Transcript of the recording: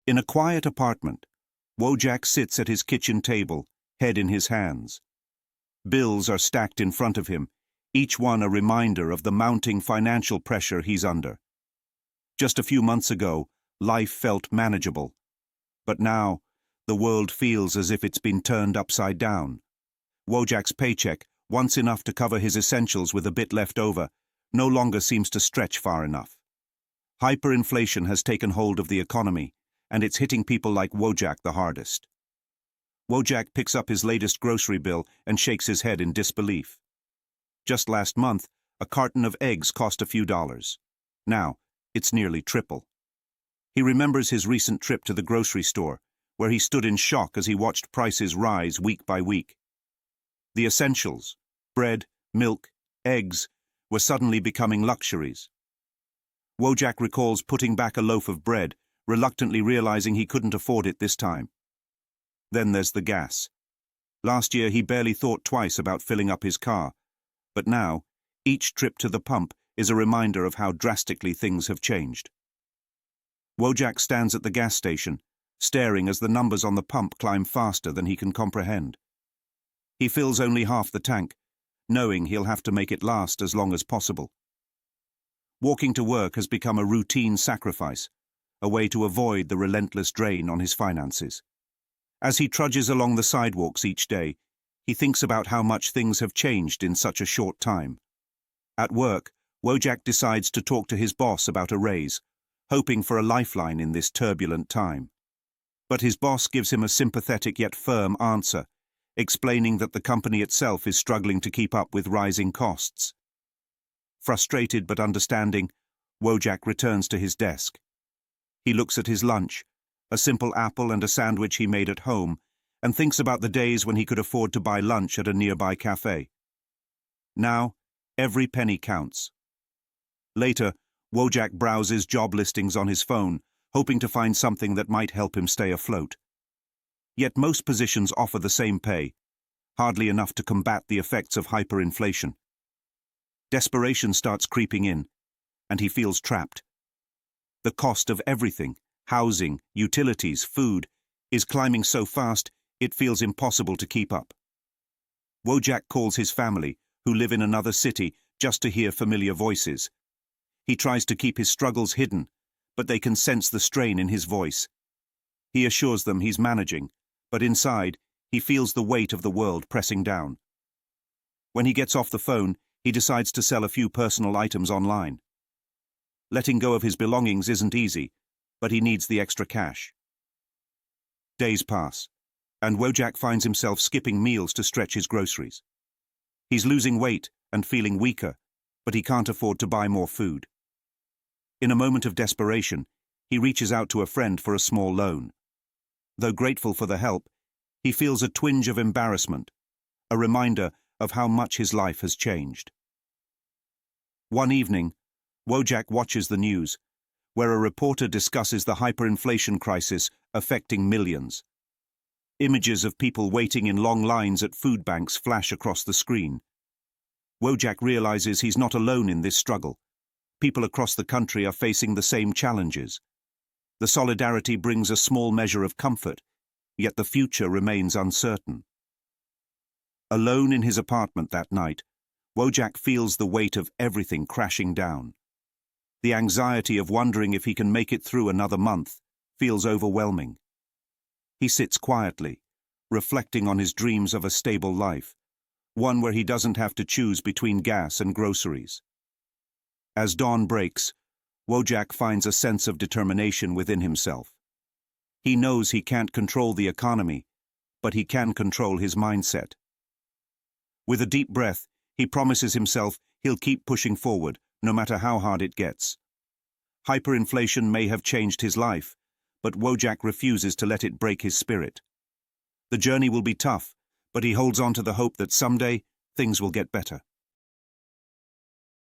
In a quiet apartment, Wojak sits at his kitchen table, head in his hands. Bills are stacked in front of him, each one a reminder of the mounting financial pressure he's under. Just a few months ago, life felt manageable. But now, the world feels as if it's been turned upside down. Wojak's paycheck, once enough to cover his essentials with a bit left over, no longer seems to stretch far enough. Hyperinflation has taken hold of the economy, and it's hitting people like Wojak the hardest. Wojak picks up his latest grocery bill and shakes his head in disbelief. Just last month, a carton of eggs cost a few dollars. Now, it's nearly triple. He remembers his recent trip to the grocery store, where he stood in shock as he watched prices rise week by week. The essentials, bread, milk, eggs, were suddenly becoming luxuries. Wojak recalls putting back a loaf of bread, reluctantly realizing he couldn't afford it this time. Then there's the gas. Last year he barely thought twice about filling up his car, but now, each trip to the pump is a reminder of how drastically things have changed. Wojak stands at the gas station, staring as the numbers on the pump climb faster than he can comprehend. He fills only half the tank, knowing he'll have to make it last as long as possible. Walking to work has become a routine sacrifice, a way to avoid the relentless drain on his finances. As he trudges along the sidewalks each day, he thinks about how much things have changed in such a short time. At work, Wojak decides to talk to his boss about a raise, hoping for a lifeline in this turbulent time. But his boss gives him a sympathetic yet firm answer, explaining that the company itself is struggling to keep up with rising costs. Frustrated but understanding, Wojak returns to his desk. He looks at his lunch, a simple apple and a sandwich he made at home, and thinks about the days when he could afford to buy lunch at a nearby cafe. Now, every penny counts. Later, Wojak browses job listings on his phone, hoping to find something that might help him stay afloat. Yet most positions offer the same pay, hardly enough to combat the effects of hyperinflation. Desperation starts creeping in, and he feels trapped. The cost of everything, housing, utilities, food, is climbing so fast it feels impossible to keep up. Wojak calls his family, who live in another city, just to hear familiar voices. He tries to keep his struggles hidden, but they can sense the strain in his voice. He assures them he's managing, but inside, he feels the weight of the world pressing down. When he gets off the phone, he decides to sell a few personal items online. Letting go of his belongings isn't easy, but he needs the extra cash. Days pass, and Wojak finds himself skipping meals to stretch his groceries. He's losing weight and feeling weaker, but he can't afford to buy more food. In a moment of desperation, he reaches out to a friend for a small loan. Though grateful for the help, he feels a twinge of embarrassment, a reminder of how much his life has changed. One evening, Wojak watches the news, where a reporter discusses the hyperinflation crisis affecting millions. Images of people waiting in long lines at food banks flash across the screen. Wojak realizes he's not alone in this struggle. People across the country are facing the same challenges. The solidarity brings a small measure of comfort, yet the future remains uncertain. Alone in his apartment that night, Wojak feels the weight of everything crashing down. The anxiety of wondering if he can make it through another month feels overwhelming. He sits quietly, reflecting on his dreams of a stable life, one where he doesn't have to choose between gas and groceries. As dawn breaks, Wojak finds a sense of determination within himself. He knows he can't control the economy, but he can control his mindset. With a deep breath, he promises himself he'll keep pushing forward, no matter how hard it gets. Hyperinflation may have changed his life, but Wojak refuses to let it break his spirit. The journey will be tough, but he holds on to the hope that someday things will get better.